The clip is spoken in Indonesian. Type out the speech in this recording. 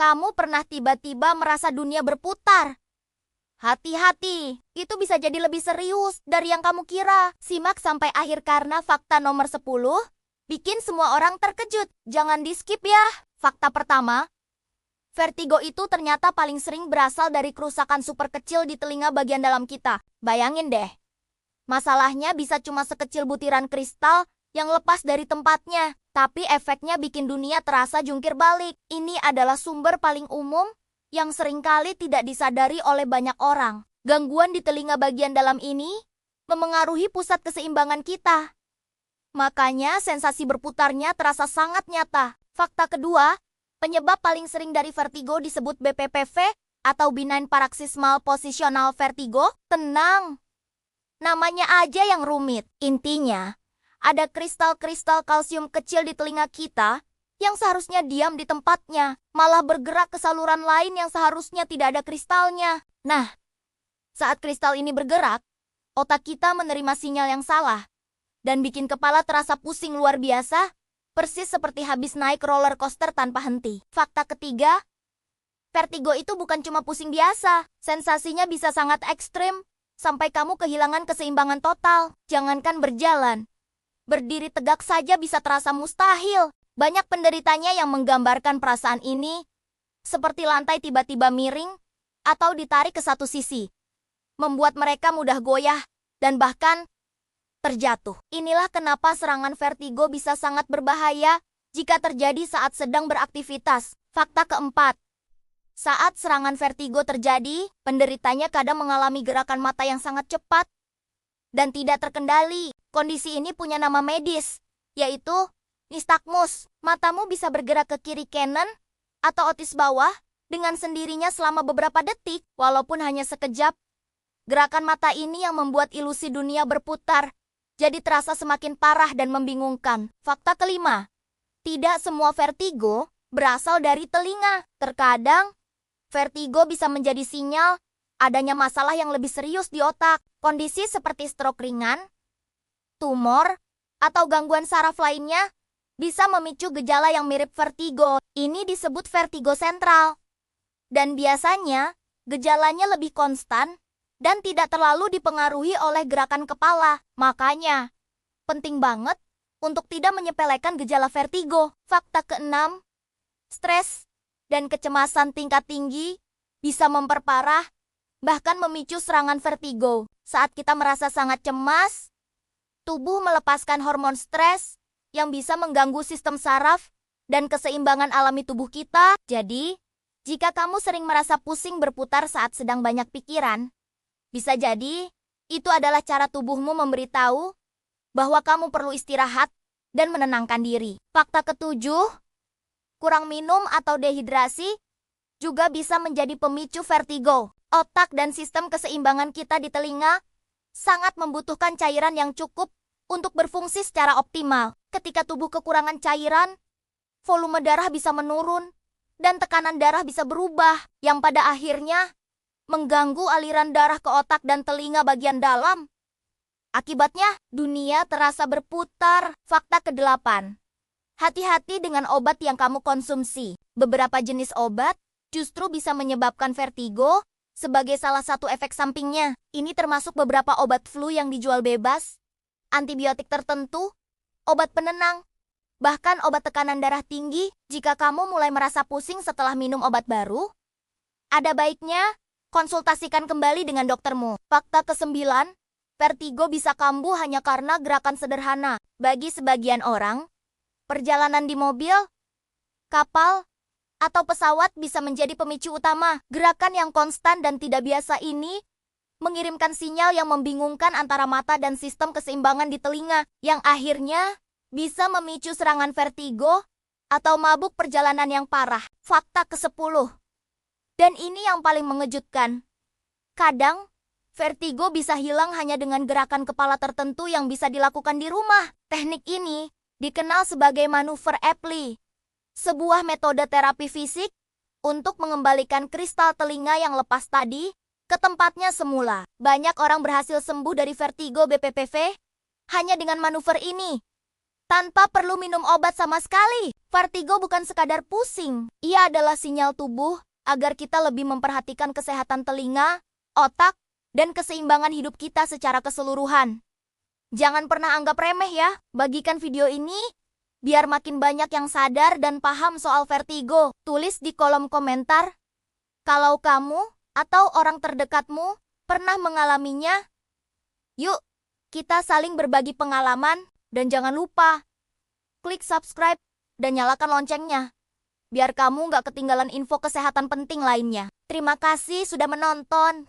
Kamu pernah tiba-tiba merasa dunia berputar? Hati-hati, itu bisa jadi lebih serius dari yang kamu kira. Simak sampai akhir karena fakta nomor 10 bikin semua orang terkejut. Jangan di-skip ya. Fakta pertama, vertigo itu ternyata paling sering berasal dari kerusakan super kecil di telinga bagian dalam kita. Bayangin deh, masalahnya bisa cuma sekecil butiran kristal yang lepas dari tempatnya. Tapi efeknya bikin dunia terasa jungkir balik. Ini adalah sumber paling umum yang seringkali tidak disadari oleh banyak orang. Gangguan di telinga bagian dalam ini memengaruhi pusat keseimbangan kita. Makanya sensasi berputarnya terasa sangat nyata. Fakta kedua, penyebab paling sering dari vertigo disebut BPPV atau Benign Paroxysmal Positional Vertigo. Tenang, namanya aja yang rumit. Intinya, ada kristal-kristal kalsium kecil di telinga kita yang seharusnya diam di tempatnya, malah bergerak ke saluran lain yang seharusnya tidak ada kristalnya. Nah, saat kristal ini bergerak, otak kita menerima sinyal yang salah dan bikin kepala terasa pusing luar biasa, persis seperti habis naik roller coaster tanpa henti. Fakta ketiga, vertigo itu bukan cuma pusing biasa, sensasinya bisa sangat ekstrim, sampai kamu kehilangan keseimbangan total. Jangankan berjalan, berdiri tegak saja bisa terasa mustahil. Banyak penderitanya yang menggambarkan perasaan ini seperti lantai tiba-tiba miring atau ditarik ke satu sisi, membuat mereka mudah goyah dan bahkan terjatuh. Inilah kenapa serangan vertigo bisa sangat berbahaya jika terjadi saat sedang beraktivitas. Fakta keempat, saat serangan vertigo terjadi, penderitanya kadang mengalami gerakan mata yang sangat cepat dan tidak terkendali. Kondisi ini punya nama medis, yaitu nistagmus. Matamu bisa bergerak ke kiri kanan atau otis bawah dengan sendirinya selama beberapa detik, walaupun hanya sekejap. Gerakan mata ini yang membuat ilusi dunia berputar, jadi terasa semakin parah dan membingungkan. Fakta kelima, tidak semua vertigo berasal dari telinga. Terkadang, vertigo bisa menjadi sinyal adanya masalah yang lebih serius di otak. Kondisi seperti stroke ringan, tumor, atau gangguan saraf lainnya bisa memicu gejala yang mirip vertigo. Ini disebut vertigo sentral. Dan biasanya, gejalanya lebih konstan dan tidak terlalu dipengaruhi oleh gerakan kepala. Makanya, penting banget untuk tidak menyepelekan gejala vertigo. Fakta keenam, stres dan kecemasan tingkat tinggi bisa memperparah, bahkan memicu serangan vertigo. Saat kita merasa sangat cemas, tubuh melepaskan hormon stres yang bisa mengganggu sistem saraf dan keseimbangan alami tubuh kita. Jadi, jika kamu sering merasa pusing berputar saat sedang banyak pikiran, bisa jadi itu adalah cara tubuhmu memberitahu bahwa kamu perlu istirahat dan menenangkan diri. Fakta ketujuh, kurang minum atau dehidrasi juga bisa menjadi pemicu vertigo. Otak dan sistem keseimbangan kita di telinga sangat membutuhkan cairan yang cukup untuk berfungsi secara optimal. Ketika tubuh kekurangan cairan, volume darah bisa menurun dan tekanan darah bisa berubah, yang pada akhirnya mengganggu aliran darah ke otak dan telinga bagian dalam. Akibatnya, dunia terasa berputar. Fakta ke-8, hati-hati dengan obat yang kamu konsumsi. Beberapa jenis obat justru bisa menyebabkan vertigo sebagai salah satu efek sampingnya. Ini termasuk beberapa obat flu yang dijual bebas, antibiotik tertentu, obat penenang, bahkan obat tekanan darah tinggi. Jika kamu mulai merasa pusing setelah minum obat baru, ada baiknya konsultasikan kembali dengan doktermu. Fakta ke-9, vertigo bisa kambuh hanya karena gerakan sederhana. Bagi sebagian orang, perjalanan di mobil, kapal, atau pesawat bisa menjadi pemicu utama. Gerakan yang konstan dan tidak biasa ini mengirimkan sinyal yang membingungkan antara mata dan sistem keseimbangan di telinga, yang akhirnya bisa memicu serangan vertigo atau mabuk perjalanan yang parah. Fakta ke-10, dan ini yang paling mengejutkan, kadang vertigo bisa hilang hanya dengan gerakan kepala tertentu yang bisa dilakukan di rumah. Teknik ini dikenal sebagai manuver Epley, sebuah metode terapi fisik untuk mengembalikan kristal telinga yang lepas tadi ke tempatnya semula. Banyak orang berhasil sembuh dari vertigo BPPV hanya dengan manuver ini, tanpa perlu minum obat sama sekali. Vertigo bukan sekadar pusing. Ia adalah sinyal tubuh agar kita lebih memperhatikan kesehatan telinga, otak, dan keseimbangan hidup kita secara keseluruhan. Jangan pernah anggap remeh ya. Bagikan video ini biar makin banyak yang sadar dan paham soal vertigo. Tulis di kolom komentar kalau kamu atau orang terdekatmu pernah mengalaminya. Yuk, kita saling berbagi pengalaman dan jangan lupa klik subscribe dan nyalakan loncengnya biar kamu nggak ketinggalan info kesehatan penting lainnya. Terima kasih sudah menonton.